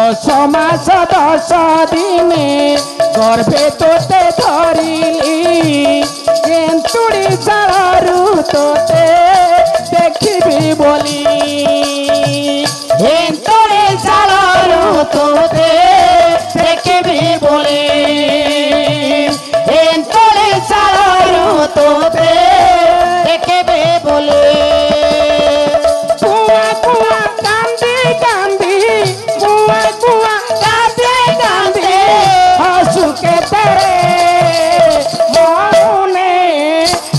10 मास 10 दिने गर्भे तोते धरिली एंतुड़ी चालू तोते देखी बोली एंतुड़ी चालू तोते देखी बोली एंतुड़ी चालू तोते देखी बोली कुआ कुआ कांदी कांदी कुआ कुआ कांदी कांदी हंसू के तेरे मौने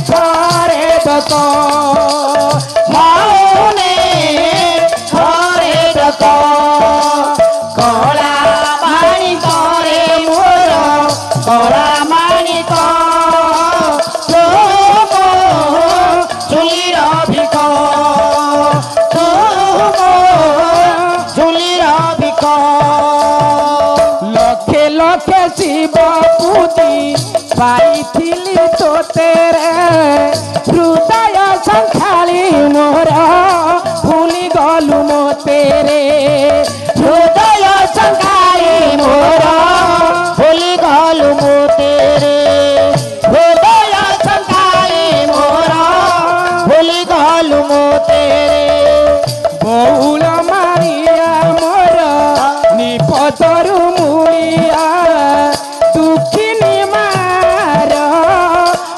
घरे दको मौने घरे दको कला माणी करे मोर कला माणी को चुलीर भिख चुलीर भिख लखे लखे शिव पूजी पाइथिली तो तेरे हृदय संखाली मोर भूली गलु मो तेरे हृदय संखाली मोर भूली गलु मो तेरे हृदय संखाली मोर भूली गलु मो तेरे बहुल मारिया मोर निपतरु मुड़िया दुखिनी मार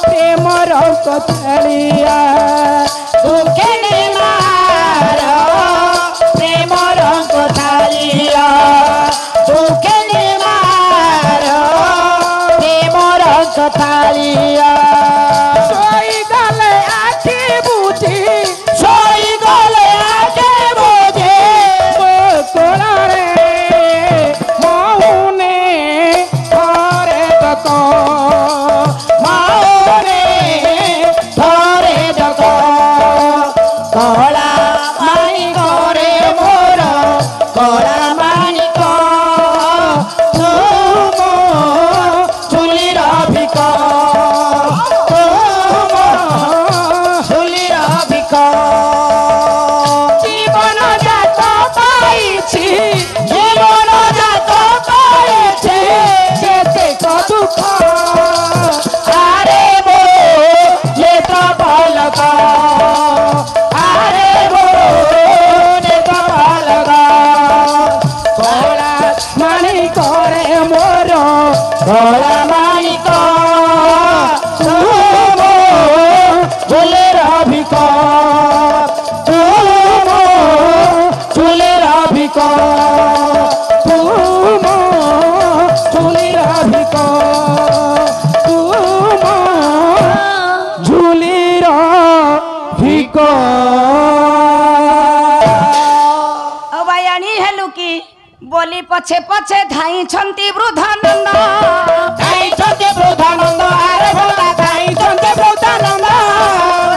प्रेमर कथलिया दुखिनी मार प्रेमर कथलिया दुखिनी मार प्रेमर कथलिया सोई गले आखि बुझी सोई गले आखि बुझी कोलारे मौने घरे दको मौने घरे दको कला माणी घरे मोर कला माणी को तुम चुलीर भिख तुम चुलीर भिख जीवन जात पाइछि जीवन जात पाइछि केते दुख आरे मो नेत्र बालक आरे मो नेत्र बालक कला माणी करे मोर कला माणी को तुम चुलीर भिख तुम चुलीर भिख तुम चुलीर भिख तुम झुलीर भिख अबायानी हेलु की बोली पछे पछे धाई छंती वृद्धानंद धाई छंती वृद्धानंद आरे भोला धाई छंती वृद्धानंद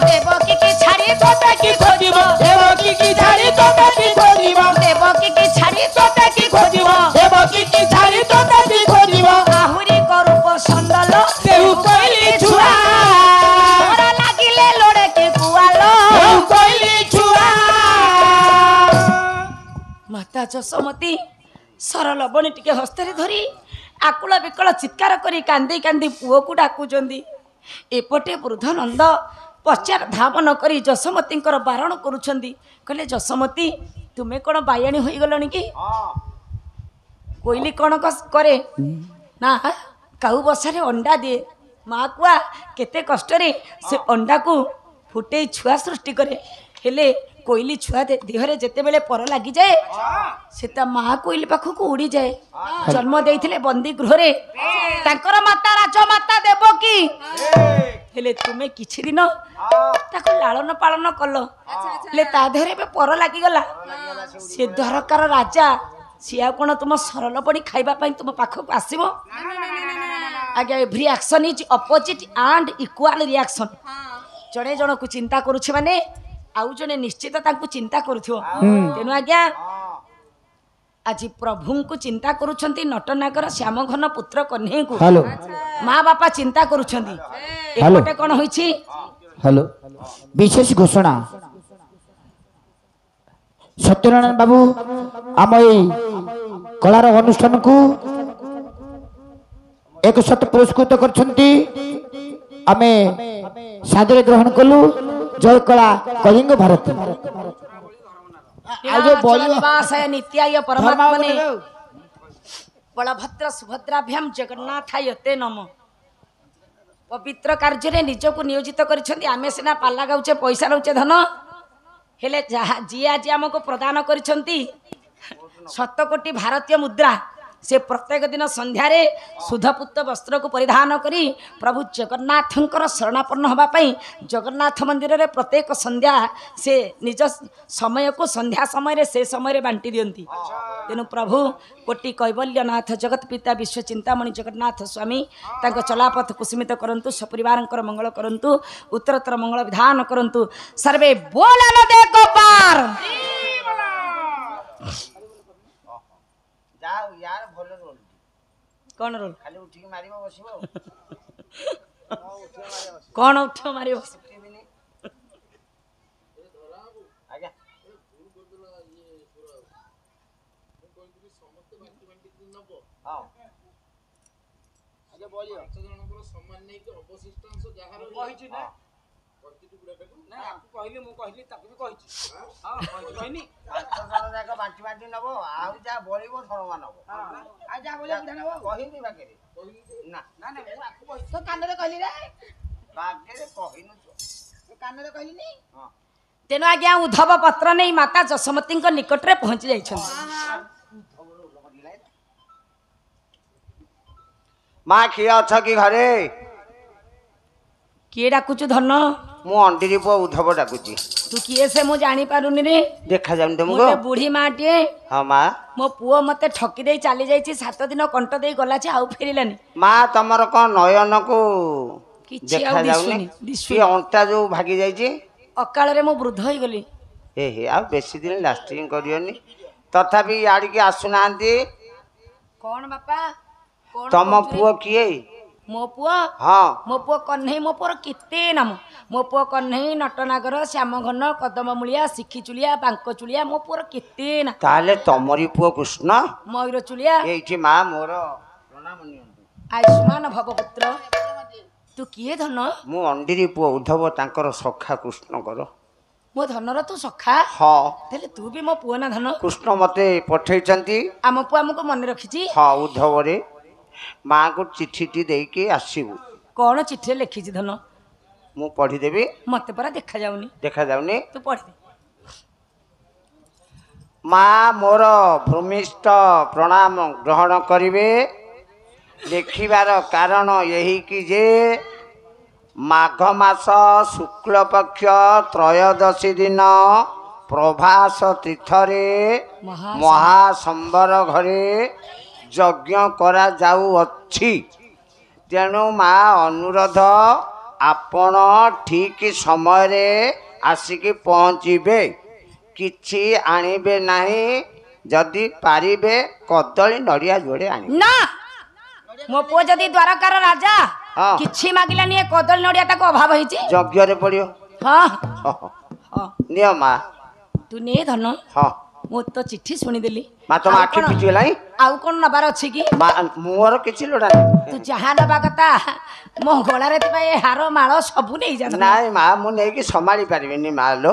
देवकी की छाड़ी तोते की खोजिब देवकी की छाड़ी तोते की खोजिब देवकी की छाड़ी तोते की खोजिब देवकी की छाड़ी तोते की खोजिब आहुरी करूप संदल तेहु कोइली छुआ मोरा लागिले लोड़े के कुआलो तेहु कोइली छुआ माता जसमती सरल बनी टिके हस्ତରେ धरी आकुଳ ବିକଳ ଚିତ୍କାର କରି କାନ୍ଦି କାନ୍ଦି ପୁଅକୁ ଡାକୁଛନ୍ତି। ଏପଟେ ବୃଦ୍ଧାନନ୍ଦ ପଶ୍ଚାତ ଧାବନ କରି ଯଶୋମତୀଙ୍କର ବାରଣ କରୁଛନ୍ତି। କହିଲେ ଯଶୋମତୀ ତୁମେ କ'ଣ ବାୟାଣୀ ହୋଇଗଲଣି କି? କୋଇଲି କ'ଣ କରେ ନା କାଉ ବସାରେ ଅଣ୍ଡା ଦିଏ। ମା କୁଆ କେତେ କଷ୍ଟରେ ସେ ଅଣ୍ଡାକୁ ଫୁଟେଇ ଛୁଆ ସୃଷ୍ଟି କରେ। ହେଲେ कोइली छुआ देहरे जेतेबेले पर लगी जाए से ता माँ कोइली पाखक उड़ी जाए। जन्म देइथिले बंदी गृह रे तांकर माता राजमाता देवकी। हेले तुमे किछि दिन ताको लालन पालन कल ले ता देहरे बे पर लगी गला से द्वारकार राजा सिया कोन तुम सरल पड़ी खाइबा पई तुम पाखक आसीबो। आगे every action is opposite and equal reaction. जड़े जन को चिंता करुछे माने आउ जने निश्चित तांको चिंता करुथियो। तेनु आज्ञा आज प्रभु को चिंता करुछंती नटनागर श्यामघन पुत्र कन्हे को माँ बापा चिंता करुछंती। एपटे कोन होइछि हेलो विशेष घोषणा सत्यनारायण बाबू आम कलार अनुष्ठान को एक सत पुरस्कृत करछंती आमे सादरे ग्रहण कलु जय कला कलिंग भारत आज निवासाय नित्याय परमात्मने बलभद्र सुभद्राभ्याम जगन्नाथाय ते नमः। पवित्र कार्य निजक नियोजित करिसेंती आमे सिना पाला गाउचे पैसा नउचे धन हेले जी आज आमको प्रदान करिसेंती 7 कोटी भारतीय मुद्रा से प्रत्येक दिन संध्यारे शुद्धपुत वस्त्र को परिधान करी प्रभु जगन्नाथंकर शरणापन्न होबा पई जगन्नाथ मंदिर रे प्रत्येक संध्या से निज समय को संध्या समय रे से समय रे बांटी दियंती। तेनु प्रभु कोटि कैवल्यनाथ जगत पिता विश्व चिंतामणि जगन्नाथ स्वामी तांको चलापथ कुसुमित करंतु सपरिवारंकर मंगल करंतु उत्तरोत्तर मंगल विधान करंतु सर्वे बोला नदे को पार जाओ यार भल रोल कौन रोल खाली उठी मारिबो बसिबो कौन उठो मारिबो आज्ञा हां आगे बोलियो 5 जनकर सम्मान नै के अवशिष्टांश जहार कहिछि ना प्रतिटि गुडाटाको ना आपको कहली मु कहली ताकू भी कहिछि हां कहनी 5 जन जाक बांटी बांटी नबो आउ जा बोलिबो धर्मा नबो आ जा बोले बुझा नबो कहिनी बाकेरे ना ना ना मु आपको कहि तो कान रे कहली रे बाकेरे कहिनु तो कान रे कहली नी हां तेनु आज्ञा उद्धव पत्र नहीं माता जसमती निकट रे पहुंची जाइछन। माँ किए अच्छा कि घरे किए डाकुचु धन मु अंडीरी पुआ उद्धव डाकुची तू किए से मु जानी पारुनी रे देखा जाउन तुमको मोटे बूढ़ी माटिए हां माँ मो पुओ मते ठकी दे चली जाइछि 7 दिन कंट दे गला छ आउ फेरिलानी माँ तमर कौन नयन को किछि देखा आउ जाउनी दिसुनी ये अंटा जो भागी जाइछि अकाल रे मो वृद्ध होई गली ए हे आ बेसी दिन लास्टिंग करियोनी तथापि याडी के आसुनांती कौन बापा कौन तम पुओ किए मो पुओ हां मो पुओ कन्हई मो पुओर केते नाम मो पुओ कन्हई नटनागर श्याम घन कदम मूलिया सिखी चुलिया बांक चुलिया मो पुओर केते ना ताले तमरी पुओ कृष्ण मयूर चुलिया एठी माँ मोर प्रणाम नियंतु आयुष्मान भवपुत्र तू किए धन मु अंडीरी पुओ उद्धव तांकर सखा कृष्ण कर मो धनर तू सखा हां तेले तू भी मो पुओ ना धन कृष्ण मते पठेइचंती आम पुओ हमको मन रखिछि हां उद्धव रे माँ को चिट्ठी दे के आसीबू कौन चिट्ठी लिखिछि धन मु पढ़ी देबी मते परा देखा जाउनी देखा जाउनी तू पढ़ दे माँ मोर भूमिष्ठ प्रणाम ग्रहण करिवे लिखिबार कारण यही कि जे माघ मास शुक्ल पक्ष त्रयोदशी दिन प्रभास तीर्थरे महासंबर घरे यज्ञ करा जाऊ अछि तेणु माँ अनुरोध आपण ठीक समय रे आसिकी पहुँचीबे किछि आनिबे नाही जदि पारिबे कदली नड़िया जोड़े आनिबे ना मो पुओ जदी द्वारकार राजा हाँ। किछि मागिलानी ए कदल नडिया ताको अभाव होइछि यज्ञ रे पड़ियो हां हां नियो माँ तू ने धन हाँ मो तो चिट्ठी सुनी देली माँ तुम आखि पिचु लाई आउ कोन नबार अछि कि माँ मोर किछि लोड़ा नहीं तू जहाँ नबा कथा मो गळारे तिबा ए हार माळ सबु नै जा नाई माँ मु नहीं कि संभाली पारिबेनी माँ लो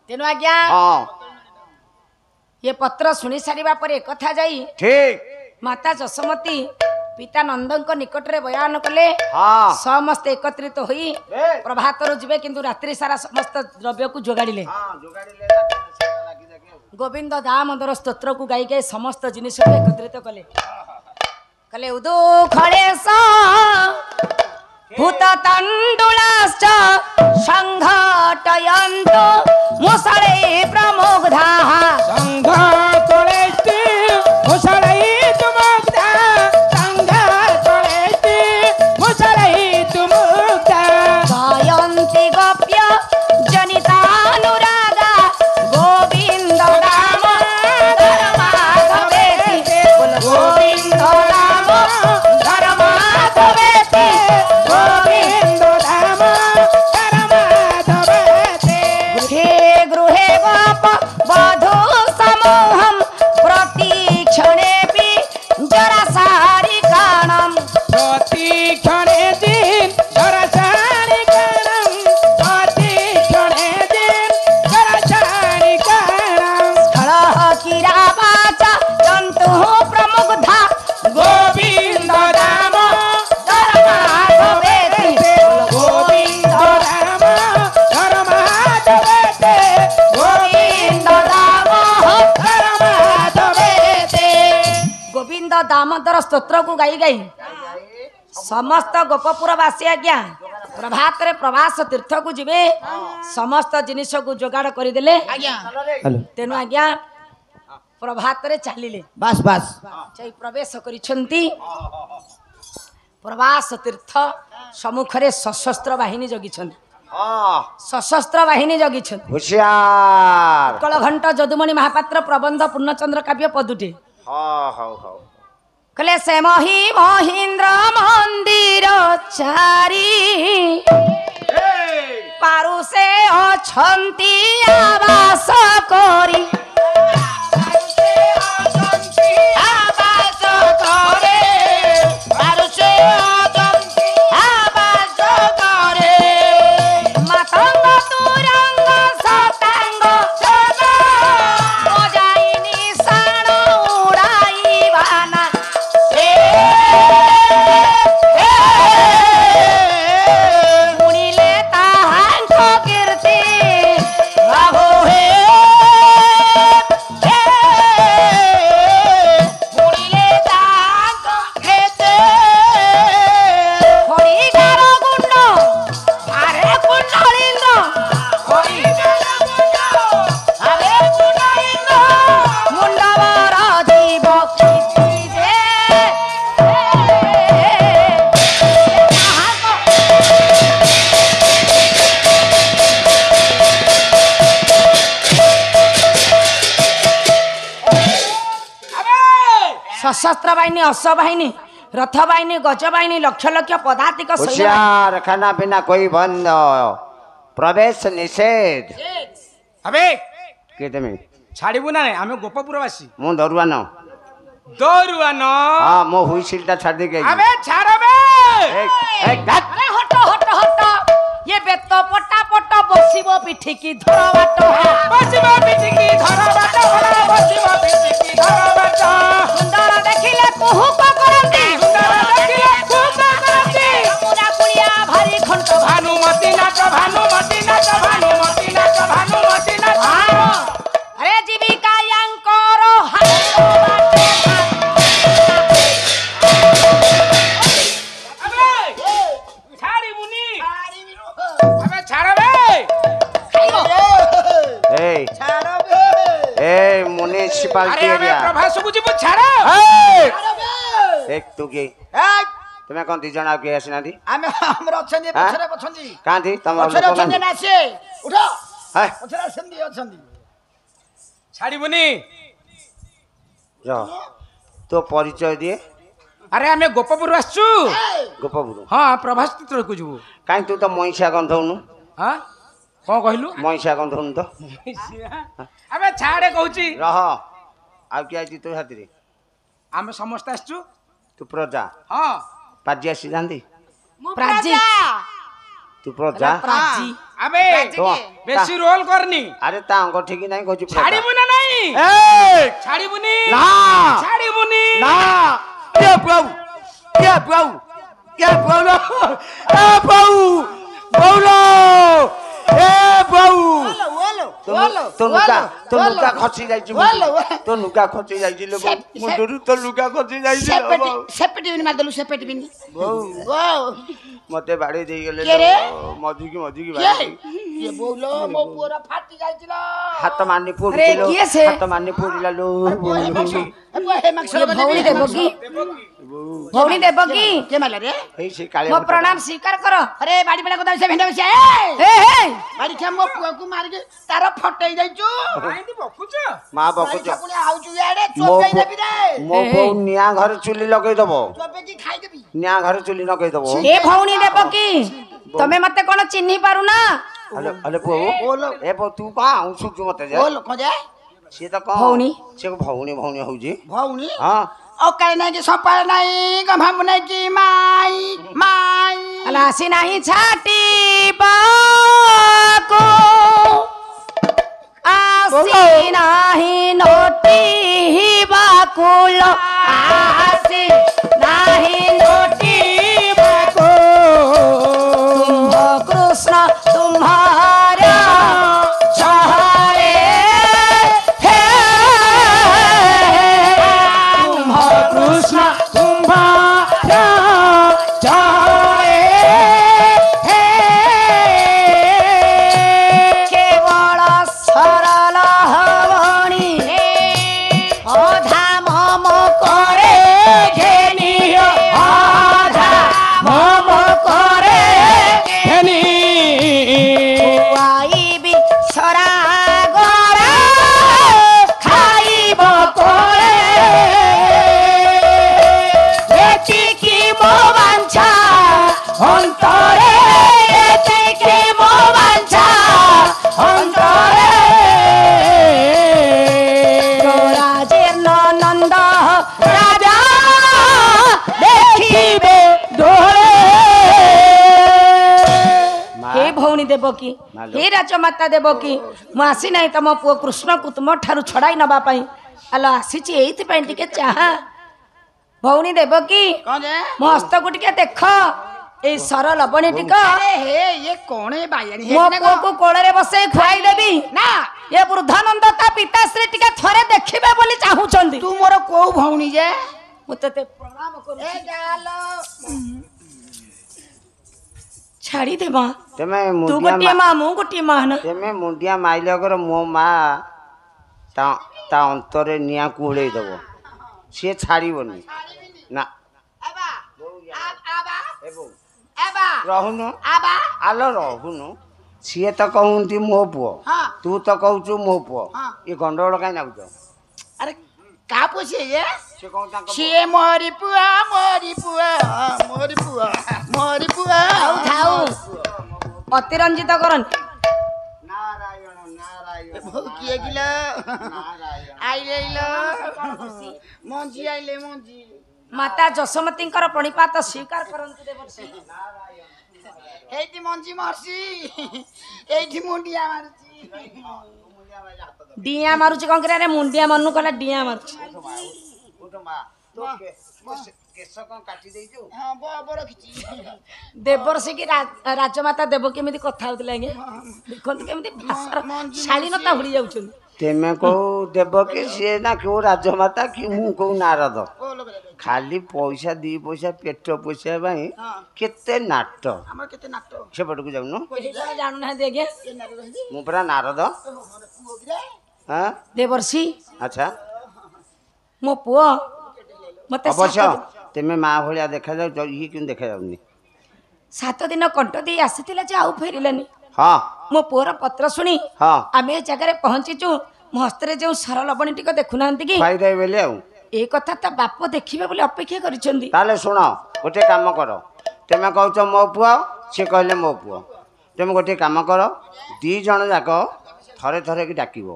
तेनु आज्ञा हाँ ये पत्र सुनी सारिबा परे कथा जाई ठीक माता जसमती पिता नंदन निकट रे बयान कले हाँ समस्त एकत्रित होई ए। प्रभातर जीवे किंतु रात्रि सारा समस्त द्रव्य को जोगाड़िले हाँ जोगाड़ी ले लागी जाके गोविंद दामोदर स्तोत्र को गाई गाई समस्त जिनिस को एकत्रित कले कले उदो खड़ेश भूत तंडुलाश्च संघटयन्तो मुसळे प्रमुग्धाः संघटयन्ति मुसळे प्रमुग्धा संघटयन्ति मुसळे प्रमुग्धा गायन्ति गोप्य जनितानुरागा गोविन्द दामोदर माधवेति गोविन्द दामोदर माधवेति गोविन्द दामोदर माधवेति गृहे गृहे गोप वधू समूहं जरा सारी काणम প্রতি ক্ষণে দিন সরসারি কারণ প্রতি ক্ষণে দিন সরসারি কারণ स्थळ किरा वाचा जंतु प्रमुग्धा গোবিন্দ রাম धर्माधवेति গোবিন্দ রাম ধর্মাধবেতে गोविंद ধর্মাধবেতে गोविंद दामोदर स्तोत्र को गाई गाई समस्त गोपपुरवासी आज्ञा प्रभात रे प्रवास तीर्थ को जिबे समस्त जिनिस को जोगाड़ करदेले हेलो तेनु आज्ञा प्रभात रे चलिले बस बस चै प्रवेश करिसंती प्रवास तीर्थ सम्मुखरे सशस्त्र बाहिनी जगिछंती सशस्त्र बाहिनी जगिछंती हुशियार कलघंट जदुमणि महापात्र प्रबंध पूर्णचंद्र काव्य पदुटे कले से मही महेंद्र मंदिर चारी पारु से अछंती आवास करी आवास करे पारु से अछंती आवास करे मातंग तुरंग सतांग चला बजाइनी साण उड़ाई बाना मुनिले ताहांक कीर्ति बाबू हे मुनिले ताहांक खेते हरिगार गुंड आरे कुंडलिंद हरिगार गुंड आरे कुंडलिंद मुंडवर जीव किछि जे सशस्त्र बाहिनी अश्व बाहिनी रथ बाहिनी गज बाहिनी लक्ष लक्ष पदातिक सैन्य होशियार खाना पीना कोई बंद प्रवेश निषेध আবে के तमे ছাড়িবু না আমি গোপপুরবাসী मु दरुआन দৌড়ুয়ান हां मो हुइसिलटा छाड़ दे गई আবে ছাড়বে एक गात अरे हट हट हट ये बेत पटा पट बसिब पिठी की धर बाट বসিব পিটিকি ধর বাট বসিব পিটিকি ধর বাট सुंदर देखिले कुहुक करंती দেখিলে খুব করতে मुरा कुलिया भारी घंट ভানুমতি নাচ ভানুমতি নাচ ভানুমতি নাচ ভানুমতি নাচ अरे जीविका यांकर हाथ बाटे আবে ছাড়িবু নি আবে ছাড়বে ए ए म्युनिसिपालिटी আরে আমি एरिया প্রভাসକୁ ଯିବୁ ছাড় एक तू के तुम्हें कौन दी जना के आसी नादी आमे हमर अछंदी हाँ? पछरे पछंदी कां थी तम पछरे अछंदी ना से उठो हाय पछरे अछंदी अछंदी ছাড়িবুনি जो तो परिचय दिए আরে আমি গোপপুর আসছু गोपबुरु হ্যাঁ প্রভাস চিত্রକୁ ଯିବୁ काई तू तो महिषा गंधौनु হ্যাঁ কଣ କହିଲୁ महिषा गंधौनु तो আবে ছাড়ে কହୁଛି रह आउ कि आजी तो हाथी ଆମେ ସମସ୍ତେ ଆସିଛୁ तू प्रजा ହଁ पाजी आसी जांदी प्राजी तू प्रजा प्राजी আবে तो বেশি রোল করনি अरे ता अंग ठीक नहीं कहू ছাড়িবু না নাই ए ছাড়িবুনি ना ছাড়িবুনি ना ये बाऊ ये बाऊ ये बाऊ ए बाऊ बाऊलो ए बाऊ तो नुका खसी जाई तो नुका खसी जाई लोग मुंडरू तो नुका खसी जाई सेपेटी बिन मार देलु सेपेटी बिन मते बाड़े देई गेले के रे? मधु की बाड़े ये बोलो मो पूरा फाटी जाइतिला हाथ मारने पूरी अरे, किए से? हाथ मारने पूरी ला लो हे मक्स ये भौणी देबकी भौणी देबकी के मारला रे ए से काले मो प्रणाम स्वीकार कर अरे बाड़ी बेला को से भेंडा बसिया हे हे बाड़ी के मो पुआ को मार के तार फटई जाइचु ଆଇନ୍ତି ବକୁଛ मां बकुच पुणी आउचु याडे चोपई देबी रे मो बो निया घर चुली लगे दबो चोपई की खाई देबी निया घर चुली लगे दबो ए भौणी देबकी तमे मते कोन चिन्ही पारु ना हेलो हेलो बो बोलो ए बो तू का सुजु मते जा बोल को जा से त का भौणी? से को भौणी भौणी हो जी भौणी हां ଅକାଳେ ନାହିଁ କି ସପାଳେ ନାହିଁ ଗମ୍ଭାମୁ ନାହିଁ କି ମାଇ ମାଇ ଆସି ନାହିଁ ଛାଟିବାକୁ ଆସି ନାହିଁ ନଟିବାକୁ ଆସି ନାହିଁ ନଟିବାକୁ ତୁମ୍ଭ କୃଷ୍ଣ ତୁମ୍ହାର ସହାରେ ହେ ତୁମ୍ଭ କୃଷ୍ଣ ତୁମ୍ଭାର ସହାରେ ହେ କେବଳ ସରଳ ହବଣି ଅଧା ମମ করে ঘেনিও অধা মম করে ঘেনি আইবি সরাগরা খাইব করে এতিকি মো বাঞ্ছা অন্তরে এতিকি মো বাঞ্ছা অন্তরে রাজের নন্দ রাজা দেখিবে দোলে হে ভৌণী দেবকী হে রাজমাতা দেবকী ମୁଁ ଆସି ନାହିଁ ତମ ପୁଅ କୃଷ୍ଣକୁ ତୁମ ଠାରୁ ଛଡ଼ାଇ ନେବା ପାଇଁ ଆଲୋ ଆସିଛି ଏଇଥିପାଇଁ ଟିକେ ଚାହା ଭଉଣୀ ଦେବକୀ କଣ ଯେ ମୋ ହସ୍ତକୁ ଟିକେ ଦେଖ ଏଇ ସର ଲବଣୀ ଟିକ ହେ ଇଏ କଣ ଏ ବାୟାଣୀ ମୋ ପୁଅକୁ କୋଳରେ ବସେଇ ଖୁଆଇ ଦେବି ନା ଏ ବୃଦ୍ଧାନନ୍ଦ ତା ପିତାଶ୍ରୀ ଟିକେ ଥରେ ଦେଖିବେ ବୋଲି ଚାହୁଁଛନ୍ତି ତୁ ମୋର କୋଉ ଭଉଣୀ ଯେ ମୁଁ ତତେ ପ୍ରଣାମ କରୁଛି ଏ ଗାଲୋ ଛାଡ଼ି ଦେ ମା ତେମେ ତୁ ମୁଣ୍ଡିଆ ଗୋଟିଏ ମା ମୁଁ ଗୋଟିଏ ମା ନା ତେମେ ମୁଣ୍ଡିଆ ମାଇଲକର ମୋ ମା ତା ଅନ୍ତରରେ ନିଆଁକୁ ଉଡ଼େଇ ଦେବ ସିଏ ଛାଡ଼ିବନି ନା ରହୁନୁ ଆଲୋ ରହୁନୁ ସିଏ ତ କହୁନ୍ତି ମୋ ପୁଅ ତୁ ତ କହୁଛୁ ମୋ ପୁଅ ଏ ଗଣ୍ଡଗୋଳ କାହିଁ ଲାଗୁଛ ଆରେ କା ପୁଅ ସିଏ ଯେ ସେ କଣ ତାଙ୍କ ସିଏ ମୋରି ପୁଅ ମୋରି ପୁଅ ମୋରି ପୁଅ ମୋରି ପୁଅ ଆଉ ଥାଉ ଅତିରଞ୍ଜିତ କରନି ନାରାୟଣ ନାରାୟଣ ଭଉ କିଏ କିଲୋ ନାରାୟଣ ଆଇଲେ ମଞ୍ଜି ଆଇଲେ ମଞ୍ଜି ମାତା ଯଶୋମତୀଙ୍କର ପ୍ରଣିପାତ ସ୍ୱୀକାର କରନ୍ତୁ ଦେବର୍ଷି ଏଇଠି ମଞ୍ଜି ମରସି ଏଇଠି ମୁଣ୍ଡିଆ ମାରୁଛି ଡିଆଁ ମାରୁଛି କଣ କରିବା ରେ ମୁଣ୍ଡିଆ ମନୁ କଲା ଡିଆଁ ମାରୁଛି ଉଠ ମା ତୋ କେଶ କଣ କାଟି ଦେଇଛୁ ହଁ ବର ରଖିଛି ଦେବର୍ଷି କି ରାଜମାତା ଦେବ କେମିତି କଥା ହଉଥିଲେ ଆଜ୍ଞା ଦେଖନ୍ତୁ କେମିତି ଭାଷାର ଶାଳୀନତା ଭୁଲି ଯାଉଛନ୍ତି ତେମେ କୋଉ ଦେବ କି ସିଏ ନା କୋଉ ରାଜମାତା କି ମୁଁ କୋଉ ନାରଦ ଖାଲି ପଇସା ଦି ପଇସା ପେଟ ପଇସା ପାଇଁ କେତେ ନାଟ ଆମର କେତେ ନାଟ ସେପଟକୁ ଯାଉନୁ ଜାଣୁନାହାନ୍ତି ଆଜ୍ଞା ମୁଁ ପୁରା ନାରଦ ହଁ ଦେବର୍ଷି ଆଚ୍ଛା ମୋ ପୁଅ ମତେ ଅବଶ୍ୟ ତେମେ ମା ଭଳିଆ ଦେଖାଯାଉଛ ଇଏ କିନ୍ତୁ ଦେଖାଯାଉନି 7 ଦିନ କଣ୍ଟ ଦେଇ ଆସିଥିଲା ଯେ ଆଉ ଫେରିଲାନି ହଁ ମୋ ପୁଅର ପତ୍ର ଶୁଣି ହଁ ଆମେ ଏ ଜାଗାରେ ପହଞ୍ଚିଛୁ ମୋ ହସ୍ତରେ ଯେଉଁ ସର ଲବଣୀ ଟିକ ଦେଖୁନାହାନ୍ତି କି ଖାଇଦେବେ ବୋଲି ଆଉ ଏ କଥା ତା ବାପ ଦେଖିବେ ବୋଲି ଅପେକ୍ଷା କରିଛନ୍ତି ତାହେଲେ ଶୁଣ ଗୋଟେ କାମ କର ତେମେ କହୁଛ ମୋ ପୁଅ ସିଏ କହିଲେ ମୋ ପୁଅ ତେମେ ଗୋଟେ କାମ କର 2 ଜଣ ଯାକ ଥରେ ଥରେ କି ଡାକିବ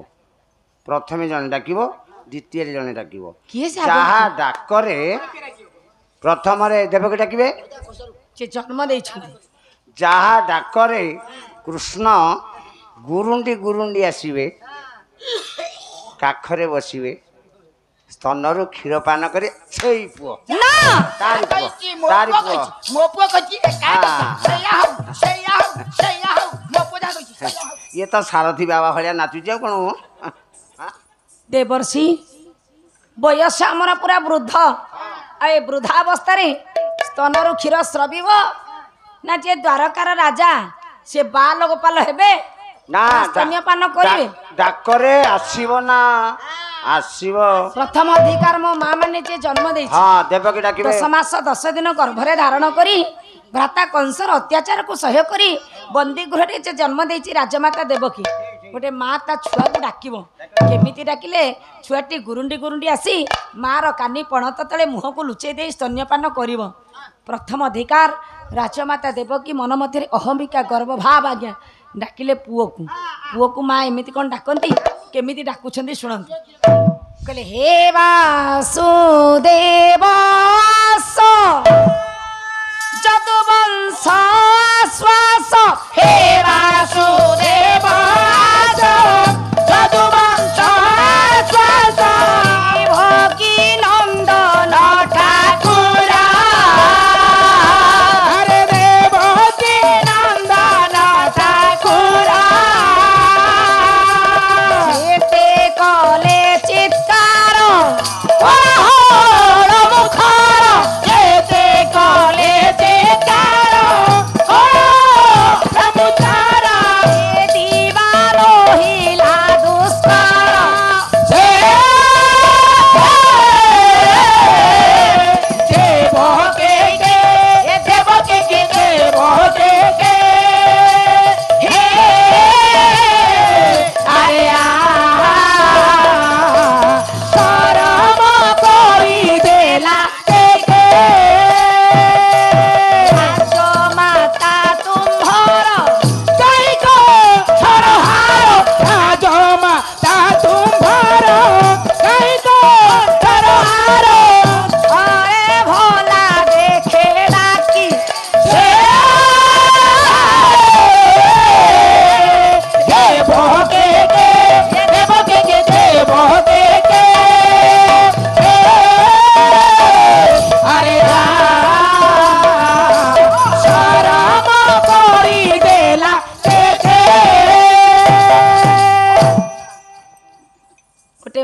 ପ୍ରଥମେ ଜଣେ ଡାକିବ ଦ୍ୱିତୀୟରେ ଜଣେ ଡାକିବ କିଏ ସେ ଯାହା ଡାକରେ ପ୍ରଥମରେ ଦେବକି ଡାକିବେ ସେ ଜନ୍ମ ଦେଇଛନ୍ତି ଯାହା ଡାକରେ କୃଷ୍ଣ ଗୁରୁଣ୍ଡି ଗୁରୁଣ୍ଡି ଆସିବେ କାଖରେ ବସିବେ ସ୍ତନରୁ କ୍ଷୀର ପାନ କରି ସେଇ ପୁଅ ନା ତାରି ପୁଅ ତାରି ପୁଅ ମୋ ପୁଅ କହିଛି ମୋ ପୁଅ ଯାହା କହିଛି ଇଏ ତ ସାରଥି ବାବା ଭଳିଆ ନାଚୁଛି ଆଉ କ'ଣ ଦେବର୍ଷି ବୟସ ଆମର ପୁରା ବୃଦ୍ଧ ଆଉ ଏ ବୃଦ୍ଧାବସ୍ଥାରେ ସ୍ତନରୁ କ୍ଷୀର ସ୍ରବିବ ନା ଯେ ଦ୍ୱାରକାର ରାଜା ସେ ବାଲ ଗୋପାଲ ହେବେ ନା ସ୍ତନ୍ୟପାନ କରିବେ ଡାକରେ ଆସିବ ନା ଆସିବ ପ୍ରଥମ ଅଧିକାର ମୋ ମା ମାନେ ଯେ ଜନ୍ମ ଦେଇଛି ହଁ ଦେବକି ଡାକିବେ 10 ମାସ 10 ଦିନ ଗର୍ଭରେ ଧାରଣ କରି ଭ୍ରାତା କଂସର ଅତ୍ୟାଚାରକୁ ସହ୍ୟ କରି ବନ୍ଦୀ ଗୃହରେ ଯେ ଜନ୍ମ ଦେଇଛି ରାଜମାତା ଦେବକୀ ଗୋଟେ ମା ତା ଛୁଆକୁ ଡାକିବ କେମିତି ଡାକିଲେ ଛୁଆଟି ଗୁରୁଣ୍ଡି ଗୁରୁଣ୍ଡି ଆସି ମାର କାନି ପଣତ ତଳେ ମୁହଁକୁ ଲୁଚେଇ ଦେଇ ସ୍ତନ୍ୟପାନ କରିବ ପ୍ରଥମ ଅଧିକାର ରାଜମାତା ଦେବକୀ ମନ ମଧ୍ୟରେ ଅହମିକା ଗର୍ବ ଭାବ ଆଜ୍ଞା ଡାକିଲେ ପୁଅକୁ ମା ଏମିତି କ'ଣ ଡାକନ୍ତି କେମିତି ଡାକୁଛନ୍ତି ଶୁଣନ୍ତୁ कहले हे वासुदेव जदुवंश श्वास हे वासुदेव जदुवंश श्वास भोगी नंदन ठाकुर हरे देवकी नंदन ठाकुर एते कले चित्कार मुखार जेते कले चित्कार प्रमुचारा दीवारो हिला दुष्कर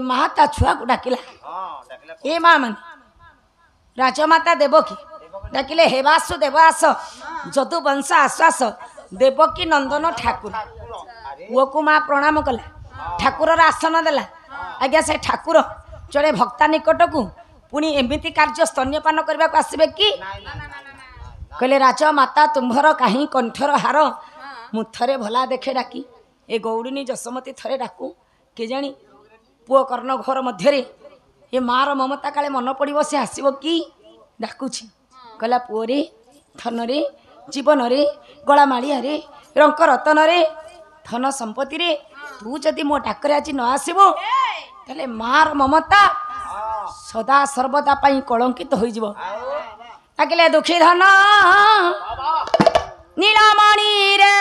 माता छुआ को डाकिला ए माँ मान राजमाता देवकी डाकिले हे वासुदेव आस जदुवंश आश्वास देवकी नंदन ठाकुर पुओ को माँ प्रणाम कला ठाकुर आसन देला आज्ञा से ठाकुर जड़े भक्ता निकट को पुणी एमती कार्य स्तन्यपान करने को आसबे कि कहले राजमाता तुम्भर कहीं कंठर हार मु थरे भला देखे डाकी ए गौड़िनी जसमती थरे डाकू के जानी पुओ कर्ण घर मध्य ये मार ममता काले मन पड़ो से आसब कि डाकुची कहला पुओरे धनरे जीवनरे गलामाड़िया रंक रतनरे धन संपत्ति रे तू जदि मो डाकरे आज न आसबो ताले मार ममता सदा सर्वदा पाई कलंकित हो जिवो ताकले दुखी धन नीलमणि रे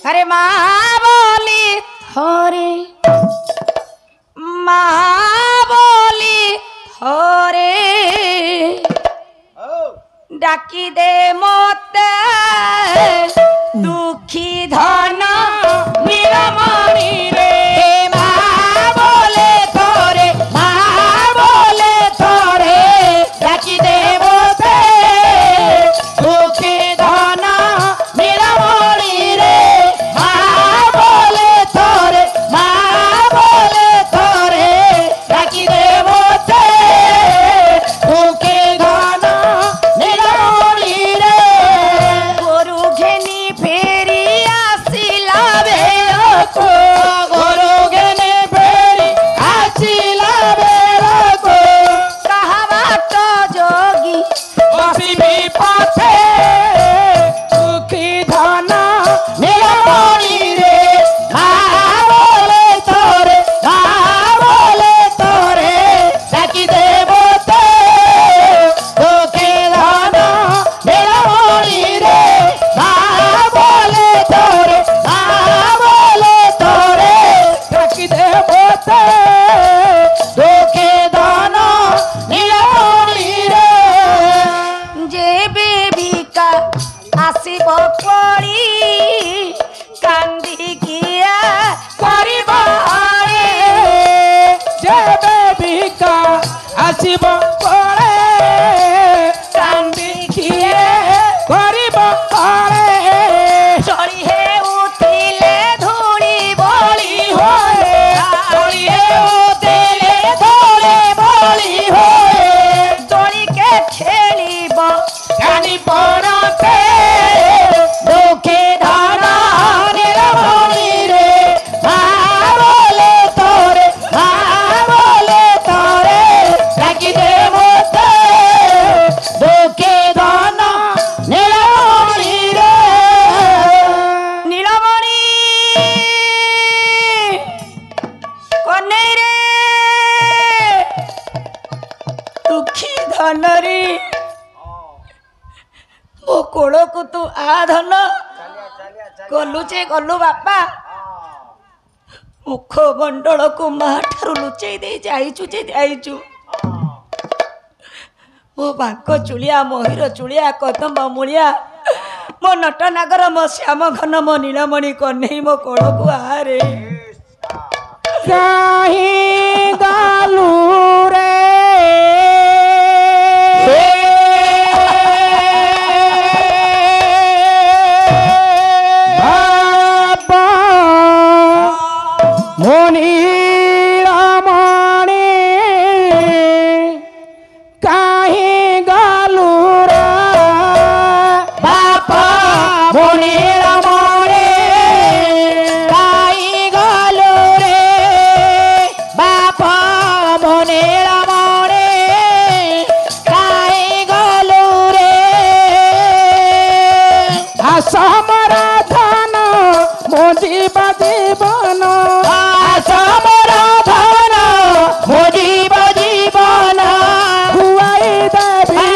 अरे माँ बोली थोरे डाकी दे मोते दुखी धन नीलमणि रे माँ बोले थोरे डाकी दे मोते दुखी धन नीलमणि रे माँ बोले थोरे डाकी दे मोते दुखी धन नीलमणि रे गोरु घेनी फेरी आसिला बेलको गोरु घेनी फेरी आसिला बेलको कहवा तो जोगी बसिबी पथे दुखी धन नीलमणि रे माँ बोले थोरे डाकी दे मोते दुखी धन नीलमणि रे माँ बोले थोरे डाकी दे मोते दुखी धन नीलमणि रे जे बेबिका आसिब पड़ी कांदी किया करिब रे जेबे बिका आसिब पड़े कांदी किए करिब पड़े चढ़ी हे उठिले धूली बली होए चढ़ी हे उठिले धूली बली होए दोली के खेलिब जानी पड़ते दुखी धन नीलमणि रे माँ बोले थोरे डाकी दे ଧନ ଗଲୁ ଯେ ଗଲୁ ବାପା ମୁଖ ମଣ୍ଡଳକୁ ମା ଠାରୁ ଲୁଚେଇ ଦେଇ ଯାଇଛୁ ଯେ ଯାଇଛୁ। ମୋ ବାଙ୍କ ଚୁଳିଆ ମହିର ଚୁଳିଆ କଦମ୍ବ ମୂଳିଆ ମୋ ନଟନାଗର ମୋ ଶ୍ୟାମ ଘନ ମୋ ନୀଳମଣି କହ୍ନେଇ ମୋ କୋଳକୁ ଆରେ କାହିଁ ଗାଲୁ ରେ ବାବା ମୋ ନୀଳମଣି କାହିଁ ଗାଲୁ ରେ ବାପା ମୋ ନୀଳମଣି କାହିଁ ଗାଲୁ ରେ ବାପା ମୋ ନୀଳମଣି କାହିଁ ଗାଲୁ ରେ ଆସମର ଧନ ମୋ ଜୀବ ଜୀବନ ଆସମର ଧନ ମୋ ଜୀବ ଜୀବନ ଖୁଆଇ ଦେବି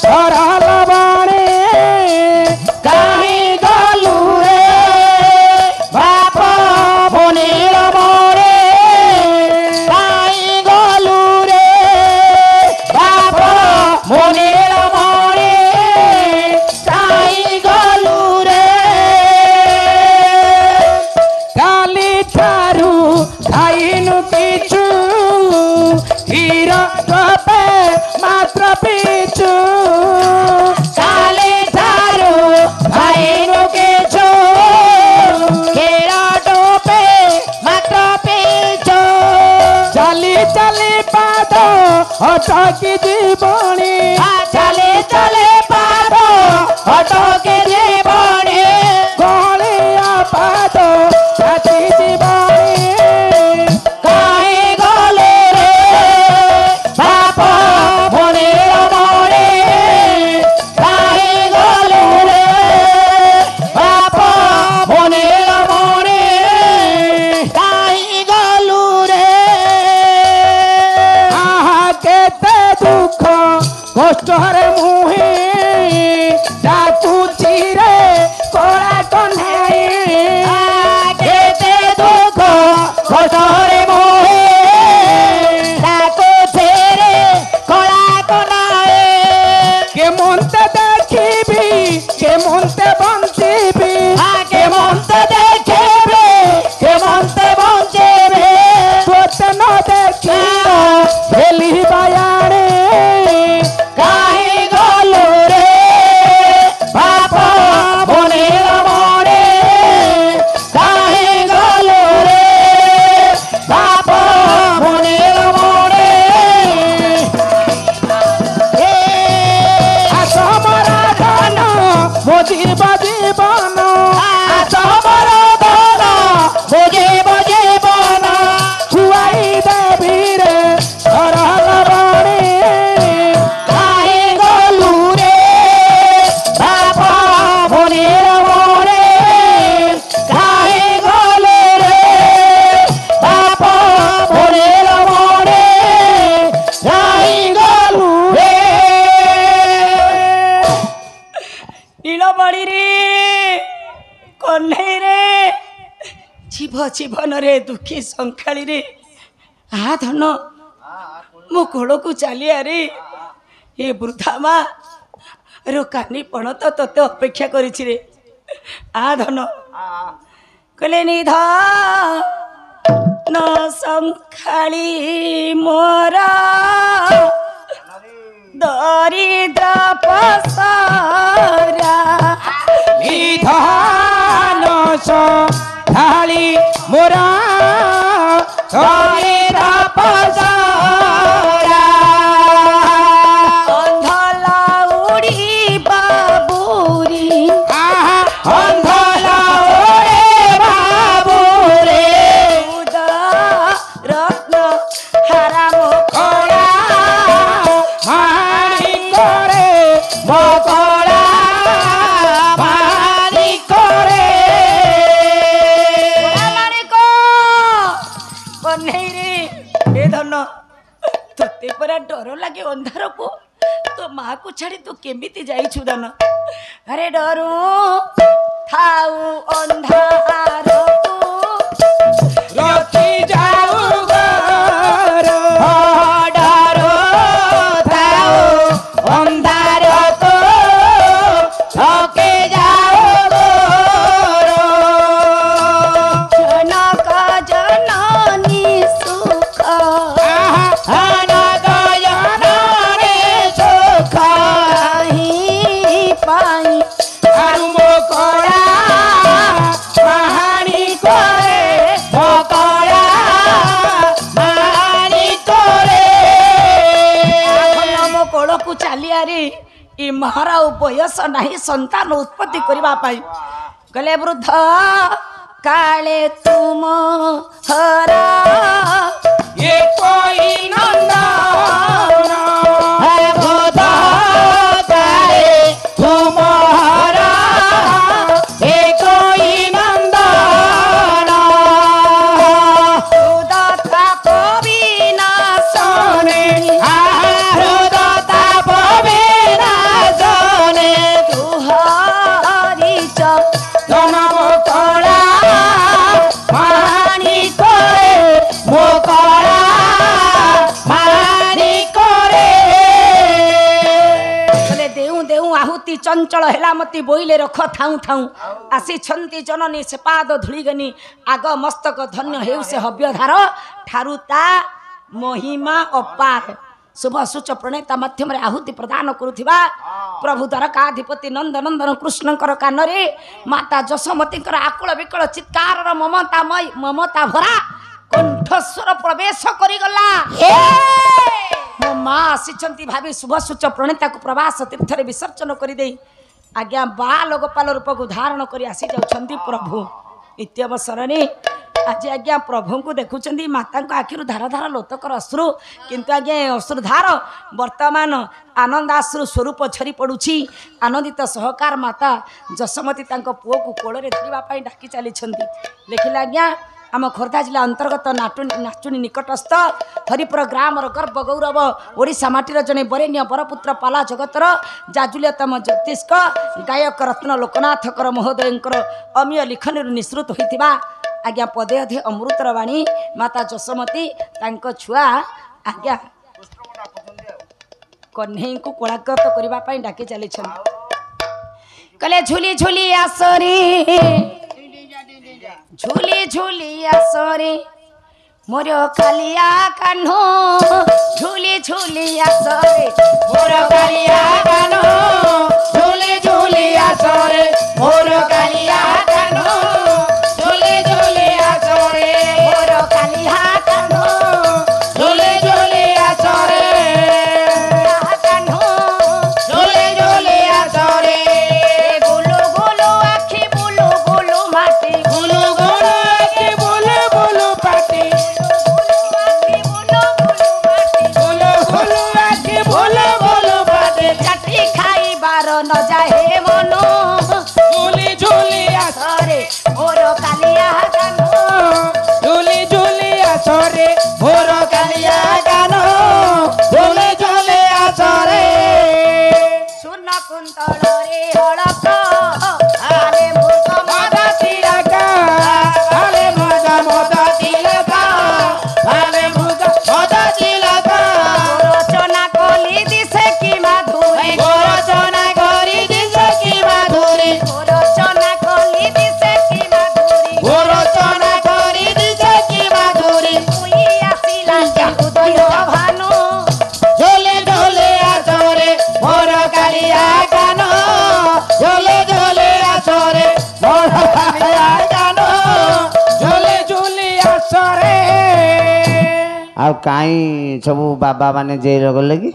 ସରଳ ବଣେ କାହିଁ ଗଲୁ ରେ ବାପା ମୋ ନୀଳମଣି କାହିଁ ଗଲୁ ରେ ବାପା ମୋ ନୀଳମଣି କାହିଁ ଗଲୁ ରେ କାଲି ଠାରୁ ଖାଇନୁ ପିଛୁ କ୍ଷୀର ଟୋପେ ମାତ୍ର ପିଛୁ କାଲି ଠାରୁ ଖାଇନୁ କିଛି କ୍ଷୀର ଟୋପେ ମାତ୍ର ପିଛୁ ଚାଲି ଚାଲି ପାଦ ଅଟକି ଯିବଣି ଚାଲି ଚାଲି ପାଦ ଅଟକି ଯିବଣି ଗଳିଆ ପାଦ ଛାତି ଯିବଣି କାହିଁ ଗଲେ ରେ ବାପା ମୋ ନୀଳମଣି କାହିଁ ଗଲେ ରେ ବାପା ମୋ ନୀଳମଣି କାହିଁ ଗଲୁ ରେ ଆହା କେତେ ଦୁଃଖ କଷ୍ଟରେ ମୁହିଁ ଡାକୁଛି ରେ କଳା କହ୍ନେଇ କେତେ ଦୁଃଖ କଷ୍ଟରେ ମୁହିଁ ଡାକୁଛି ରେ କଳା କହ୍ନେଇ କେମନ୍ତେ ଦେଖିବି କେମନ୍ତେ ବଞ୍ଚିବି କେମନ୍ତେ ଦେଖିବି କେମନ୍ତେ ବଞ୍ଚିବି ତୋତେ ନ ଦେଖିବ ହେଲି ବାୟାଣେ କାହିଁ ଗଲୁ ରେ ବାପା ମୋ ନୀଳମଣି କାହିଁ ଗଲୁ ରେ ବାପା ମୋ ନୀଳମଣି ଆସମର ଧନ ମୋ ଜୀବ ଜୀବନ ଆସମର ଧନ ମୋ ଜୀବ ଜୀବନ ଖୁଆଇ ଦେବି ରେ ସରଳ ବଣେ କାହିଁ ଗଲୁ ରେ ବାପା ମୋ ନୀଳମଣି କାହିଁ ଗଲୁ ରେ ବାପା ମୋ ନୀଳମଣି କାହିଁ ଗଲୁ ରେ ନୀଳମଣି ରେ କହ୍ନେଇ ରେ ଜୀବ ଜୀବନରେ ଦୁଃଖୀ ସଂଖାଳିରେ ଆ ଧନ ମୋ କୋଳକୁ ଚାଲି ଆରେ ଏ ବୃଦ୍ଧା ମା ର କାନି ପଣ ତ ତତେ ଅପେକ୍ଷା କରିଛି ରେ ଆ ଧନ କହିଲେ ନିଧନ ସଂଖାଳି ମୋର ଦରିଦ୍ର ପସରା ନିଧାନ ଢାଳି ମୋରା ଦରିଦ୍ର ପସରା ଅନ୍ଧଲା ଉଡ଼ିବା ବୁରି ଅନ୍ଧଲା ଓରେ ବାବୁରେ ରତ୍ନ ହାରା ମୋ କଳା ମାଣିକରେ ମୋ କଳା ମାଣିକରେ ମାଣିକ କହ୍ନେଇ ରେ ଏ ଧନ ତୋତେ ପରା ଡର ଲାଗେ ଅନ୍ଧାରକୁ ତୋ ମାକୁ ଛାଡ଼ି ତୁ କେମିତି ଯାଇଛୁ ଧନ अरे डरू थाऊ अंधारକୁ रखी जाऊ घर डरो थाओ अंधार को थके जाओ गोरो जनक जननी सुख अनग जननी सुख नहीं पाई आरंभ करा कहानी करे मकड़ा मारी करे ଆମ କୋଳକୁ ଚାଲିଆରି ଇ ମହାର ବୟସ ନାହିଁ ସନ୍ତାନ ଉତ୍ପତ୍ତି କରିବା ପାଇଁ ଗଲେ ବୃଦ୍ଧ କାଳେ ତୁମ ହରା ये कोई नंदन बोध करे तुम्हारा हे कोई नंदन ଉଦତା କବିନାଶନେ हृदता पविना जने ତୁହରିଚ जन्म कला मानी करे मोकला मानी करे ଗଲେ ଦେଉ ଦେଉ ଆହୁତି ଚଞ୍ଚଳ ହେଲା ମତି ବୋଇଲେ ରଖ ଥାଉଁ ଥାଉଁ ଆସିଛନ୍ତି ଜନନୀ ସେ ପାଦ ଧୂଳିଗନି ଆଗ ମସ୍ତକ ଧନ୍ୟ ହେଉ ସେ ହବ୍ୟଧାର ଠାରୁ ତା ମହିମା ଅପାର ଶୁଭ ସୂଚ ପ୍ରଣେତା ମାଧ୍ୟମରେ ଆହୁତି ପ୍ରଦାନ କରୁଥିବା ପ୍ରଭୁ ଦ୍ୱାରକାଧିପତି ନନ୍ଦନନ୍ଦନ କୃଷ୍ଣଙ୍କର କାନରେ ମାତା ଯଶୋମତୀଙ୍କର ଆକୁଳ ବିକଳ ଚିତ୍କାରର ମମତା ଭରା କଣ୍ଠସ୍ୱର ପ୍ରବେଶ କରିଗଲା ମୋ ମା ଆସିଛନ୍ତି ଭାବି ଶୁଭ ସୂଚ ପ୍ରଣେତାକୁ ପ୍ରବାସ ତୀର୍ଥରେ ବିସର୍ଜନ କରିଦେଇ ଆଜ୍ଞା ବାଲ ଗୋପାଳ ରୂପକୁ ଧାରଣ କରି ଆସି ଯାଉଛନ୍ତି ପ୍ରଭୁ ଇତ୍ୟବସରରେ ଆଜି ଆଜ୍ଞା ପ୍ରଭୁଙ୍କୁ ଦେଖୁଛନ୍ତି ମାତାଙ୍କ ଆଖିରୁ ଧାର ଧାର ଲୋତକର ଅଶ୍ରୁ କିନ୍ତୁ ଆଜ୍ଞା ଏ ଅଶ୍ରୁଧାର ବର୍ତ୍ତମାନ ଆନନ୍ଦାଶ୍ରୁ ସ୍ୱରୂପ ଝରି ପଡ଼ୁଛି ଆନନ୍ଦିତ ସହକାର ମାତା ଯଶୋମତୀ ତାଙ୍କ ପୁଅକୁ କୋଳରେ ଧରିବା ପାଇଁ ଡାକି ଚାଲିଛନ୍ତି ଲେଖିଲେ ଆଜ୍ଞା ଆମ ଖୋର୍ଦ୍ଧା ଜିଲ୍ଲା ଅନ୍ତର୍ଗତ ନାଚୁଣୀ ନିକଟସ୍ଥ ହରିପୁର ଗ୍ରାମର ଗର୍ବ ଗୌରବ ଓଡ଼ିଶା ମାଟିର ଜଣେ ବରେଣ୍ୟ ବରପୁତ୍ର ପାଲା ଜଗତର ଜାଜୁଲ୍ୟତମ ଜ୍ୟୋତିଷ୍କ ଗାୟକ ରତ୍ନ ଲୋକନାଥଙ୍କର ମହୋଦୟଙ୍କର ଅମୀୟ ଲିଖନୀରୁ ନିଃସୃତ ହୋଇଥିବା ଆଜ୍ଞା ପଦେ ଅଧେ ଅମୃତର ବାଣୀ ମାତା ଯଶୋମତୀ ତାଙ୍କ ଛୁଆ ଆଜ୍ଞା କହ୍ନେଇଙ୍କୁ କୋଳାଗ୍ରତ କରିବା ପାଇଁ ଡାକି ଚାଲିଛନ୍ତି କହିଲେ ଝୁଲି ଝୁଲି ଆସରେ ঝুলি ঝুলি আসরে মোর কালিয়া কানো ঝুলি ঝুলি আসরে मोर कालिया कानो झूले झूले आसरे मोर कालिया कानो झूले झूले आसरे মোর কালিয়া কানো झूले झूले आसरे কানো झूले झूले आसरे গুলু গুলু আখি বুলু গুলু মাটি गुलु गुलु के बोले बोलो पाटी আখি বুলু গুলু মাটি बोलो बोलो के बोले बोलो पाटी চাটি খাইবার ন যায় মনো झूले झूले আসরে মোর কালিয়া কানো झूले झूले आसरे मोर कालिया कानो झूले झूले आसरे শূন্য কুন্তଳରେ হଳক আলে মূর্খ मदा तिलका आले मदा मदा तिलका आले मदा तिलका রচনা কলি দিছে কি মাধুরী गोरचना करी दिसे की माधुरी রচনা কলি দিছে কি মাধুরী गोरचना करी दिसे की माधुरी তুই আসিলা উদয় ভানু झोले झोले आसरे मोर कालिया कानो झोले झोले आसरे मोर कालिया कानो झोले झोले आसरे ଆଉ କାହିଁ ସବୁ ବାବା ମାନେ ଜେଲ ଗଲେ କି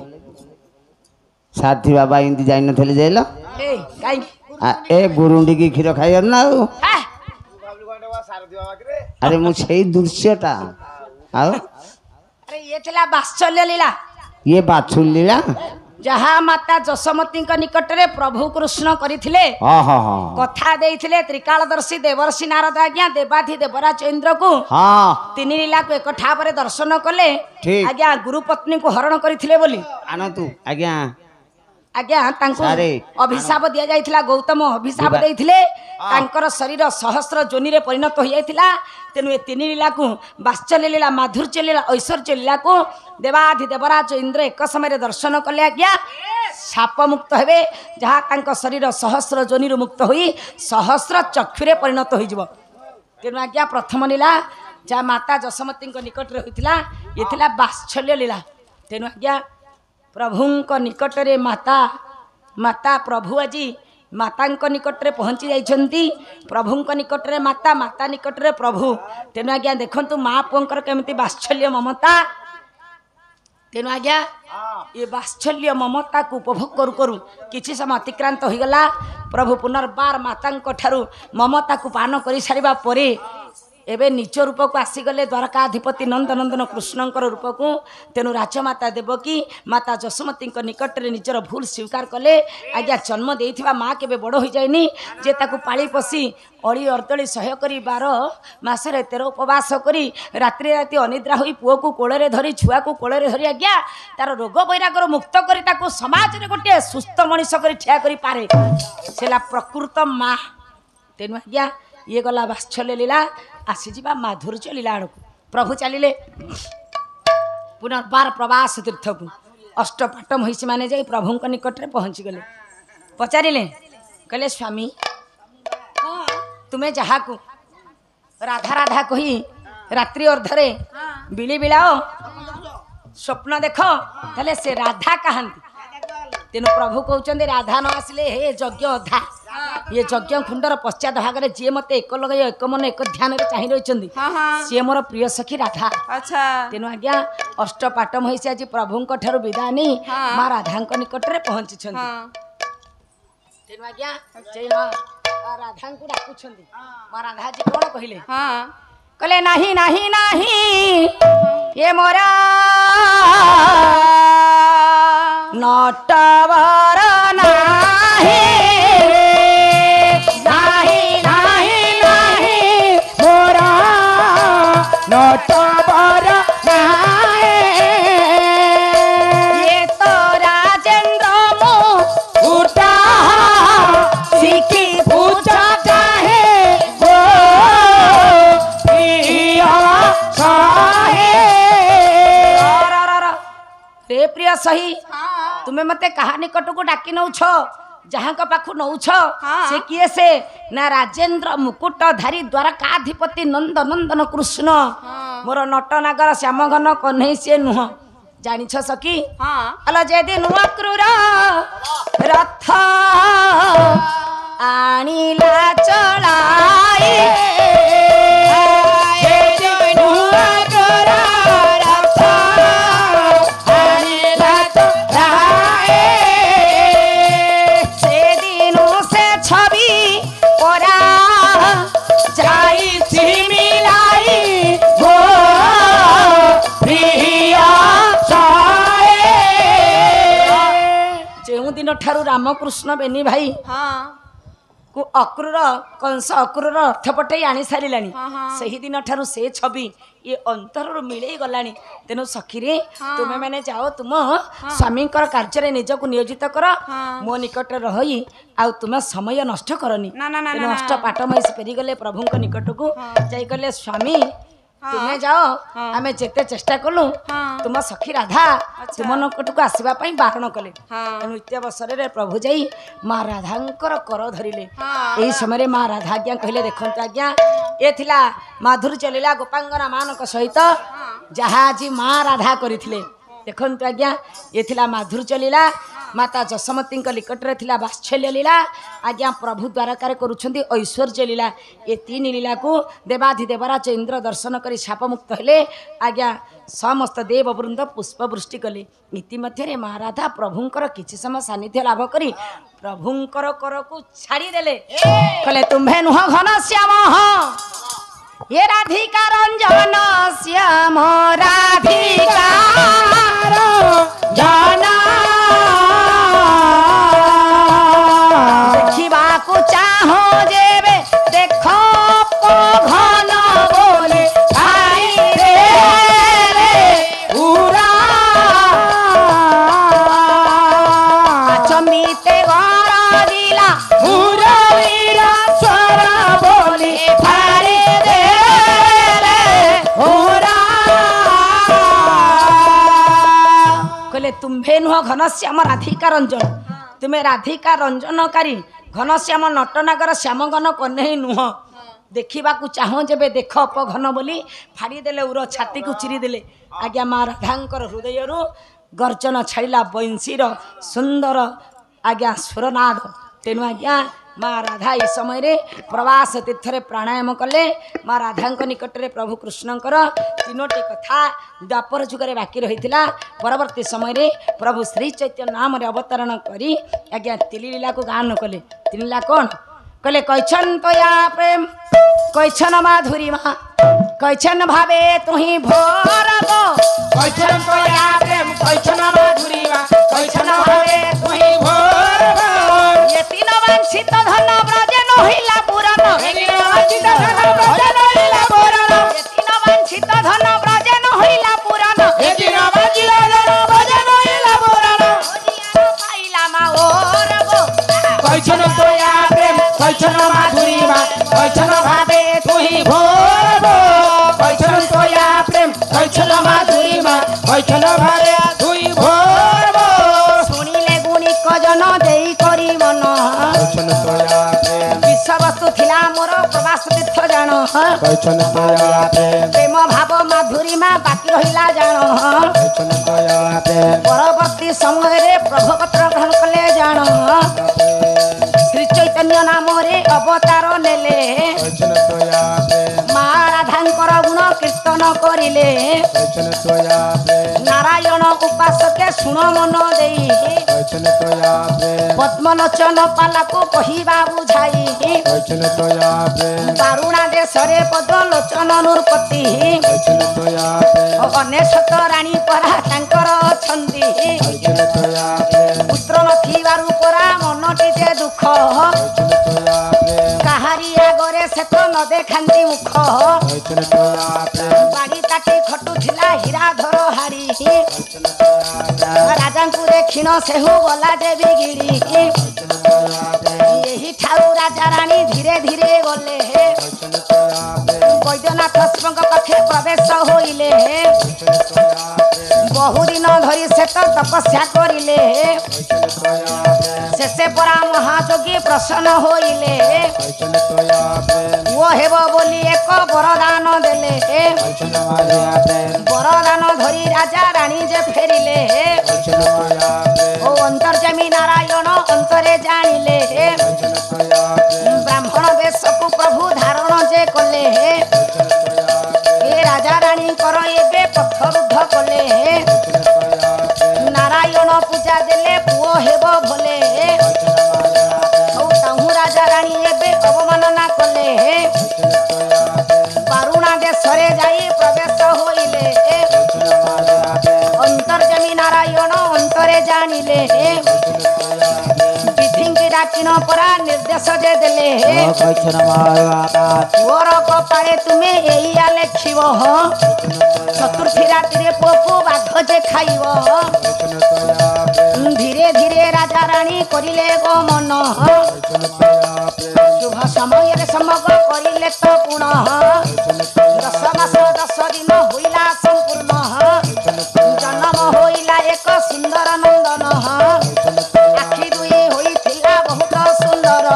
ସାଥୀ ବାବା ଏମିତି ଯାଇନଥିଲେ ଜେଲ ଏ କାଇଁ ଏ ଗୁରୁଣ୍ଡିକି କ୍ଷୀର ଖାଇବାର ନା ଆଉ হ্যাঁ ଆରେ ମୁଁ ସେଇ ଦୃଶ୍ୟଟା ଆଉ আরে ইয়ে ଥିଲା ବାତ୍ସଲ୍ୟ ଲୀଳା ଇଏ ବାଛୁରୀ ଲୀଳା ଯାହା ମାତା ଯଶୋମତୀଙ୍କ ନିକଟରେ ପ୍ରଭୁ କୃଷ୍ଣ କରିଥିଲେ ହଁ ହଁ ହଁ କଥା ଦେଇଥିଲେ ତ୍ରିକାଳଦର୍ଶୀ ଦେବର୍ଷି ନାରଦ ଆଜ୍ଞା ଦେବାଧି ଦେବରାଜ ଇନ୍ଦ୍ରକୁ ହଁ ତିନି ଲୀଳାକୁ ଏକ ଠାବରେ ଦର୍ଶନ କଲେ ଠିକ। ଆଜ୍ଞା ଗୁରୁ ପତ୍ନୀଙ୍କୁ ହରଣ କରିଥିଲେ ବୋଲି ଆଣନ୍ତୁ ଆଜ୍ଞା आज्ञा सारे। अभिशाप दिया जाइथिला गौतम अभिशाप देइथिले तांकर शरीर सहस्र जोनि रे परिणत हो जाइथिला तेनु ए तीन लीला को वात्सल्य लीला माधुर्य लीला ऐश्वर्य लीला को देवाधि देवराज इंद्र एक समय दर्शन कले आज्ञा शाप मुक्त हेबे जहाँ तांक शरीर सहस्र जोनि रु मुक्त होई सहस्र चक्षुरे परिणत हो जिवो तेनु आज्ञा प्रथम लीला जहाँ माता जशमती निकट रे होइथिला ये थिला वात्सल्य लीला तेनु आज्ञा प्रभुंक निकटरे माता माता प्रभु आजी मातांक निकटरे पहुँची जाइछंती प्रभुंक निकटरे माता माता निकटरे प्रभु तेनु आज्ञा देखंतु माँ पुअंकर केमिति वात्सल्य ममता तेनु आज्ञा ये वात्सल्य ममता को उपभोग करू करू किछि समय अतिक्रांत हो गला प्रभु पुनर्बार मातांक ठारू ममता को पान करि सारिबा परे एबे निज रूप को आसीगले द्वारकाधिपति नंदनंदन कृष्णंकर रूप को तेणु राजमाता देवकी माता जशमती निकट में निजर भूल स्वीकार कले आज्ञा जन्म देइथिबा माँ केबे बड़ हो जाइनी जे ताकू पाली पोसी अड़ी अर्दली सह्य करी 12 मासरे 13 उपवास करी रात्रि राति अनिद्रा होई पुओ को कोଳରେ धरी छुआ को कोଳରେ धरी आज्ञा तार रोग बैरागर मुक्त करी ताकू समाज रे गोटे सुस्थ मनीष करी ठिया करी पारे सेला प्रकृत माँ तेणु आज्ञा ये गला वात्सल्य लीला आसीजा माधुर्य लीला आड़ को प्रभु चलिले पुनर्बार प्रवास तीर्थ को अष्टपाट महिषी माने जाई प्रभु निकट में पहुँची गले पचारे कहले स्वामी तुम्हें जहाँ को राधा राधा कही रात्रि अर्धरे बिली बिलाओ स्वप्न देख ताले से राधा कहती तेणु प्रभु कहते राधा न आसिले हे यज्ञ अधा ये यज्ञ खुंडर पश्चात भाग जी मत एक लगे एक मन एक ध्यान चाह रही सी मोर प्रिय सखी राधा अच्छा तेणु आज्ञा अष्टपाट महिषी आज प्रभु विदा नहीं माँ राधा निकट में पहुँची तेणु आज्ञा राधा को डाकुं माँ राधा जी कौन कहले कहले नहीं नहीं नहीं ये मोरा नटवर नाही नाही नाही नाही मोरा नटवर नाही ये तो राजेंद्र मुकुटा सीखी पूछा चाहे वो रे प्रिय सही तुम्हें मते कहा निकट को डाकी नौ जहाँ पाखु नौ से किए से ना राजेंद्र मुकुट धारी द्वारकाधिपति नंद नंदन कृष्ण मोर नटनागर श्याम घन कन्हई सी नुह जानी सखी अल जेदी नुआ क्रूर रथ आनिला चलाई ठारू रामकृष्ण बेनी भाई को अक्रूर कंस अक्रूर अर्थ पटे आनी सारे से दिन ठारू से छवि ये अंतर मिले गलानी तेणु सखी रे तुम्हें मैंने जाओ तुम स्वामी कार्य निजक नियोजित कर मो निकट रही आउ तुम समय नष्ट करनी तेणु अष्टपाट महिषी फेरीगले प्रभु निकट को जाइले स्वामी तुम्हें जाओ आमे जेते चेष्टा कलु तुम सखी राधा तुम निकट को आसवा बारण कले तेणु इत्यावसर रे प्रभु जाई माँ राधांकर कर धरिले यही समय माँ राधा आज्ञा कहले देखंतु आज्ञा ये थिला माधुर्य लीला गोपांगना मानक सहित जहाँ आज माँ राधा करथिले देखंतु आज्ञा ये थिला माधुर्य लीला माता जशमती निकट में थिला वात्सल्य लीला आज्ञा प्रभु द्वारकार करुछंती ऐश्वर्य लीला ये तीन लीला को देवाधिदेवराज इंद्र दर्शन कर शाप मुक्त हेले आज्ञा समस्त देव वृंद पुष्प वृष्टि कले इतिमध्य माँ राधा प्रभुंकर किछि समय सानिध्य लाभ करी प्रभुंकर कर को छाड़ी देले कहले तुम्हें नुह घन श्याम ये राधिका रंजन श्याम राधिका रंजन देखा चाहो जेबे देखो घन बोले भाई रे उरा तुम्भे नुह घनश्याम राधिका रंजन तुम्हें राधिका रंजनकारी घनश्याम नटनागर श्यामगन कन्हई नुह देखा चाह जेबे देख अपघन बोली फाड़ीदेले उर छाती को चिरीदेले आज्ञा माँ राधांकर हृदय गर्जन छाड़ा बंशीर सुंदर आज्ञा सुरनाद तेणु आज्ञा माँ राधा इस समय रे प्रवास तीर्थरे प्राणायाम कले माँ राधा निकट में प्रभु कृष्णकर तीनोटी कथा द्वापर जुगे बाकी रही परवर्ती समय रे प्रभु श्री चैतन्य नाम रे अवतरण करी आज्ञा तिलीला को गान कले तिलीला कौन कहले कैछन तया प्रेम कैछन माधुरी माँ कैछन भावे तुही भोरब कैछन तया प्रेम कैछन माधुरी माँ कैछन भावे तुही भोरब ये तीन वांछित धन ब्रज नहिला पुराण ये तीन वांछित धन ब्रज नहिला पुराण ये तीन वांछित धन ब्रज नहिला पुराण ये तीन वांछित धन ब्रज नहिला पुराण पाइला मा ओरब कैछन तया प्रेम कैछन माधुरी माँ कैछन भावे तुही भोरब कैछन तया प्रेम कैछन माधुरी माँ कैछन भावे तुही भोरब शुणिले गुणी कजन देई करी मन कैछन तया प्रेम विश्व वस्तु थिला मोर प्रवास तीर्थ जान कैछन तया प्रेम प्रेम भाव माधुरी मा बाकी रहिला जान कैछन तया प्रेम परवर्ती समय रे प्रभु पत्र ग्रहण कले जान श्री चैतन्य नाम रे अवतार नेले कैछन तया प्रेम माँ राधांकर गुण कीर्तन करिले कैछन तया प्रेम नारायण उपासके शुण मन देई कैछन तया प्रेम पद्मलोचन पाला को कहिबा बुझाई कैछन तया प्रेम दारुणा देशरे पद्मलोचन नृपति कैछन तया प्रेम अनेशत राणी परा तांकर अछंती कैछन तया प्रेम पुत्र नथिबारु परा मनटी जे दुख कैछन तया प्रेम काहारी आगरे से तो न देखांती मुख कैछन तया प्रेम बाड़ी ताटी खटुथिला हीराधर हाड़ी कैछन तया प्रेम राजांकु देखिन सेहु गला जे बिगिड़ी कैछन तया प्रेम यही ठाउ राजा रानी धीरे धीरे गले कैछन तया प्रेम वैद्यनाथ शिवଙ୍କ पाखे प्रवेश होइले कैछन तया प्रेम बहुदिन धरी से तो तपस्या करिले कैछन तया प्रेम शेषे परा महायोगी प्रसन्न होइले कैछन तया प्रेम वो हेब बोली एक वरदान देले कैछन माया प्रेम वरदान धरी राजा रानी जे फेरिले कैछन माया प्रेम ओ अंतर्जामी नारायण अंतरे जानिले कैछन तया प्रेम ब्राह्मण वेश को प्रभु धारण जे कले कैछन तया प्रेम ए राजा रानी कर एबे पथरुद्ध कले कैछन तया प्रेम नारायण पूजा देले पुओ हेब भले कैछन माया प्रेम ओ ताहु राजा रानी एबे अवमानना कले कैछन तया प्रेम बारुणा देशरे जाई प्रवेश होइले कैछन माया प्रेम अंतर्जामी नारायण अंतरे जानिले कैछन तया प्रेम विधिंकी डाकिन परा निर्देश जे देले कैछन माया प्रेम पुअर कपाळे तुमे एइया लेखिब कैछन तया चतुर्थी रात्रि पोपु बाघ जे खाइब कैछन तया प्रेम धीरे धीरे राजा रानी करिले गो मन कैछन तया प्रेम शुभ समय समग्र करिले तो गुण कैछन तया 10 मास 10 दिन होइला संपूर्ण कैछन तया जन्म होइला एक सुंदर नंदन कैछन तया आखि दुई होइथिला बहुत सुंदर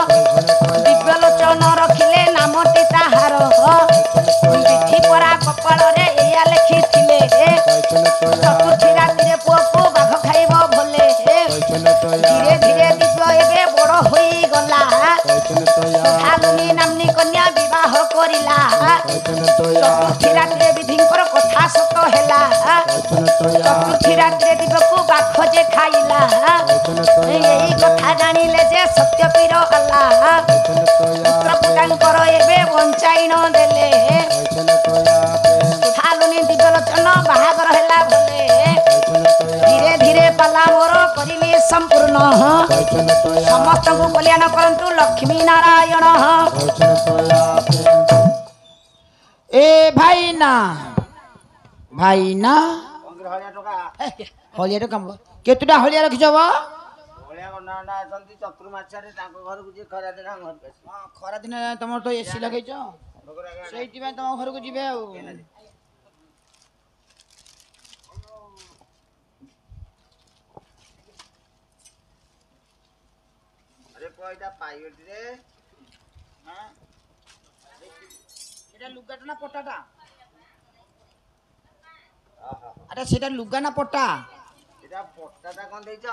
कैछन तया दिव्यलोचन रखिले नामटी ताहार विधि परा कपाल रे एया लेखिथिले कैछन तया चतुर्थी रात्रि पुओ बाघ खाइब भले कैछन तया धीरे धीरे दिव्य एबे बड़ होई गला कैछन तया हालुनी नामनी कन्या विवाह करिला कैछन तया चतुर्थी रात्रि विधिंकर कथा सत हेला कैछन तया चतुर्थी रात्रि दिव्यକୁ बाघ जे खाइला कैछन तया एई कथा जानिले जे सत्य पीर अल्ला कैछन तया पुत्रपुतांकर एबे बଞ୍ଚାଇ ନ ଦେଲେ कैछन तया प्रेम हालुनी दिव्यलोचन ବାହାଘର ହେଲା ଭଲେ कैछन तया धीरे धीरे पाला मोर କରିଲି ସମ୍ପୂର୍ଣ୍ଣ कैछन तया ସମସ୍ତଙ୍କୁ କଲ୍ୟାଣ କରନ୍ତୁ ଲକ୍ଷ୍ମୀ ନାରାୟଣ कैछन तया प्रेम ए भाईना भाईना ହଳିଆ ଟୋକା हलिया काम केतुटा हलिया रखिछ बा ହଳିଆ ଗଣ୍ଡା ଅଛନ୍ତି ଚତୁର୍ମାସ୍ୟାରେ ତାଙ୍କ ଘରକୁ ଯିଏ ଖରା ଦିନ ଆମ ଘରକୁ ଆସିବେ खरा दिन तमर तो एसी लगैछ सेइति में तम घर को जिबे आ ପୁଅ ଏଇଟା ପାଇଗଟିରେ এটা লুগাটা না পটাটা ଓହୋ আরে সেটা লুগা না পটা ଏଇଟା ପଟାଟା କ'ଣ ଦେଇଛ